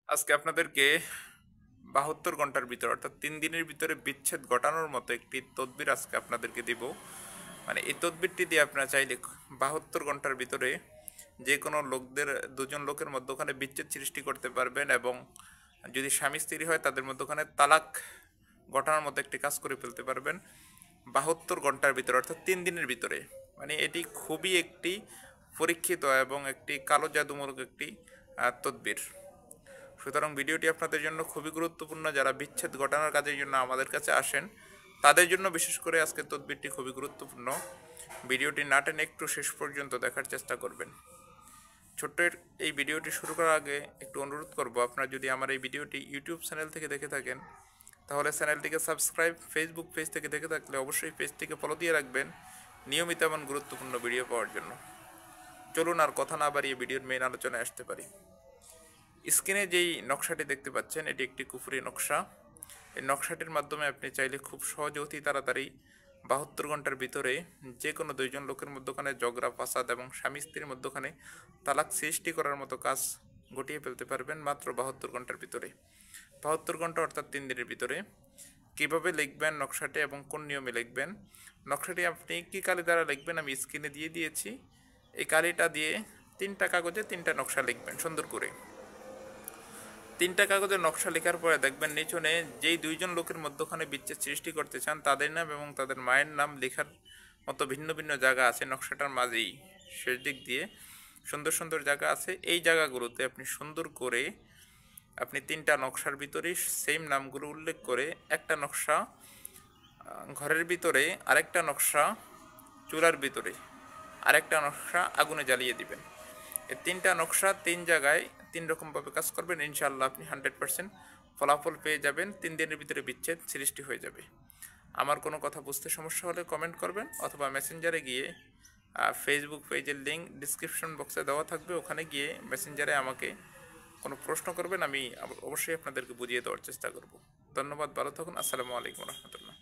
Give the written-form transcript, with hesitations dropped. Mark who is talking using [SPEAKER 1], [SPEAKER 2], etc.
[SPEAKER 1] আজকে আপনাদেরকে ৭২ ঘন্টার ভিতরে অর্থাৎ ৩ দিনের ভিতরে বিচ্ছেদ ঘটানোর মতো একটি তদবির আজকে আপনাদেরকে দিব। মানে এই তদবিরটি দিয়ে আপনারা চাইলে ৭২ ঘন্টার ভিতরে যে কোনো লোকদের দুজন লোকের মধ্যখানে বিচ্ছেদ সৃষ্টি করতে পারবেন এবং যদি স্বামী স্ত্রী হয় তাদের মধ্যখানে তালাক ঘটানোর মতো একটি কাজ করে ফেলতে পারবেন ৭২ ঘন্টার ভিতরে অর্থাৎ ৩ দিনের ভিতরে। মানে এটি খুবই একটি পরীক্ষিত এবং একটি কালো জাদুমূলক একটি তদবির। সুতরাং ভিডিওটি আপনাদের জন্য খুবই গুরুত্বপূর্ণ। যারা বিচ্ছেদ ঘটানোর কাজের জন্য আমাদের কাছে আসেন তাদের জন্য বিশেষ করে আজকের তদবিরটি খুবই গুরুত্বপূর্ণ। ভিডিওটি না টেনে একটু শেষ পর্যন্ত দেখার চেষ্টা করবেন। ছোট্ট এই ভিডিওটি শুরু করার আগে একটু অনুরোধ করব, আপনারা যদি আমার এই ভিডিওটি ইউটিউব চ্যানেল থেকে দেখে থাকেন তাহলে চ্যানেলটিকে সাবস্ক্রাইব, ফেসবুক পেজ থেকে দেখে থাকলে অবশ্যই পেজটিকে ফলো দিয়ে রাখবেন নিয়মিত এমন গুরুত্বপূর্ণ ভিডিও পাওয়ার জন্য। চলুন আর কথা না বাড়িয়ে ভিডিওর মেইন আলোচনায় আসতে পারি। স্ক্রিনে যেই নকশাটি দেখতে পাচ্ছেন এটি একটি কুফরি নকশা। এই নকশাটির মাধ্যমে আপনি চাইলে খুব সহজে অতি তাড়াতাড়ি ৭২ ঘন্টার ভিতরে যে কোনো দুইজন লোকের মধ্যখানে ঝগড়া ফাসাদ এবং স্বামী স্ত্রীর মধ্যখানে তালাক সৃষ্টি করার মতো কাজ ঘটিয়ে ফেলতে পারবেন মাত্র ৭২ ঘন্টার ভিতরে। ৭২ ঘন্টা অর্থাৎ ৩ দিনের ভিতরে। কীভাবে লিখবেন নকশাটি এবং কোন নিয়মে লিখবেন, নকশাটি আপনি কী কালি দ্বারা লিখবেন আমি স্ক্রিনে দিয়ে দিয়েছি। এই কালিটা দিয়ে ৩টা কাগজে ৩টা নকশা লিখবেন সুন্দর করে। ৩টা কাগজের নকশা লেখার পরে দেখবেন নিচনে যেই দুইজন লোকের মধ্যখানে বিচ্ছেদ সৃষ্টি করতে চান তাদের নাম এবং তাদের মায়ের নাম লেখার মতো ভিন্ন ভিন্ন জায়গা আছে নকশাটার মাঝেই। শেষ দিক দিয়ে সুন্দর সুন্দর জায়গা আছে। এই জায়গাগুলোতে আপনি সুন্দর করে আপনি ৩টা নকশার ভিতরে সেম নামগুলো উল্লেখ করে একটা নকশা ঘরের ভিতরে, আরেকটা নকশা চুলার ভিতরে, আরেকটা নকশা আগুনে জ্বালিয়ে দিবেন। এই ৩টা নকশা ৩ জায়গায় ৩ রকমভাবে কাজ করবেন, ইনশাআল্লাহ আপনি 100% ফলাফল পেয়ে যাবেন। ৩ দিনের ভিতরে বিচ্ছেদ সৃষ্টি হয়ে যাবে। আমার কোনো কথা বুঝতে সমস্যা হলে কমেন্ট করবেন অথবা মেসেঞ্জারে গিয়ে ফেসবুক পেজের লিঙ্ক ডিসক্রিপশন বক্সে দেওয়া থাকবে, ওখানে গিয়ে মেসেঞ্জারে আমাকে কোনো প্রশ্ন করবেন, আমি অবশ্যই আপনাদেরকে বুঝিয়ে দেওয়ার চেষ্টা করব। ধন্যবাদ, ভালো থাকুন। আসসালামু আলাইকুম রহমতুল্লাহ।